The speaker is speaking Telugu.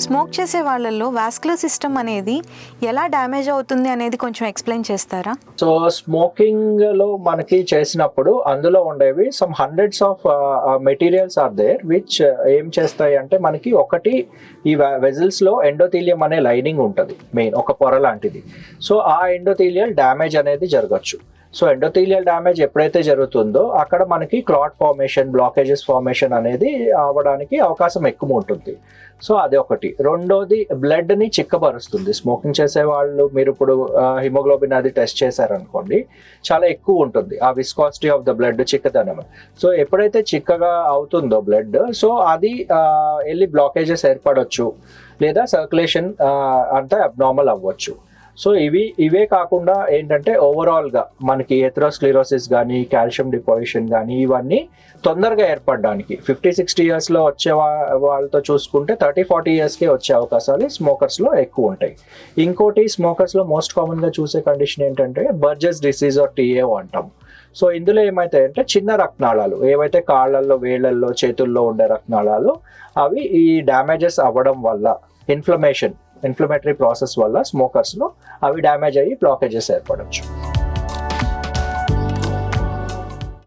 స్మోక్ చేసే వాళ్ళల్లో వాస్కులర్ సిస్టమ్ అనేది ఎలా డ్యామేజ్ అవుతుంది అనేది కొంచెం ఎక్స్ప్లెయిన్ చేస్తారా? సో స్మోకింగ్ లో మనకి చేసినప్పుడు అందులో ఉండేవి some hundreds of materials are there which ఏం చేస్తాయి అంటే మనకి ఒకటి ఈ వెజల్స్ లో ఎండోథీలియం అనే లైనింగ్ ఉంటుంది, మెయిన్ ఒక పొర లాంటిది. సో ఆ ఎండోథీలియల్ డ్యామేజ్ అనేది జరగచ్చు. సో ఎండోథీలియల్ డ్యామేజ్ ఎప్పుడైతే జరుగుతుందో అక్కడ మనకి క్లాట్ ఫార్మేషన్, బ్లాకేజెస్ ఫార్మేషన్ అనేది అవ్వడానికి అవకాశం ఎక్కువ ఉంటుంది. సో అది ఒకటి. రెండోది బ్లడ్ ని చిక్కబరుస్తుంది. స్మోకింగ్ చేసే వాళ్ళు మీరు ఇప్పుడు హిమోగ్లోబిన్ అది టెస్ట్ చేశారనుకోండి, చాలా ఎక్కువ ఉంటుంది ఆ విస్కాసిటీ ఆఫ్ ద బ్లడ్, చిక్కదనం. సో ఎప్పుడైతే చిక్కగా అవుతుందో బ్లడ్, సో అది వెళ్ళి బ్లాకేజెస్ ఏర్పడవచ్చు లేదా సర్క్యులేషన్ అంతా అబ్నార్మల్ అవ్వచ్చు. సో ఇవే కాకుండా ఏంటంటే ఓవరాల్ గా మనకి ఎథెరోస్క్లెరోసిస్ కానీ, కాల్షియం డిపాజిషన్ కానీ ఇవన్నీ తొందరగా ఏర్పడడానికి 50-60 years లో వచ్చే వాళ్ళతో చూసుకుంటే 30-40 years కే వచ్చే అవకాశాలు స్మోకర్స్ లో ఎక్కువ ఉంటాయి. ఇంకోటి స్మోకర్స్ లో మోస్ట్ కామన్ గా చూసే కండిషన్ ఏంటంటే బర్జెస్ డిసీజ్ ఆర్ టీఏ అంటాం. సో ఇందులో ఏమైతాయంటే చిన్న రక్తనాళాలు ఏవైతే కాళ్ళల్లో, వేళ్లల్లో, చేతుల్లో ఉండే రక్తనాళాలు అవి ఈ డ్యామేజెస్ అవ్వడం వల్ల ఇన్ఫ్లమేటరీ ప్రాసెస్ వల్ల స్మోకర్స్ లో అవి డ్యామేజ్ అయ్యి బ్లాకేజెస్ ఏర్పడవచ్చు.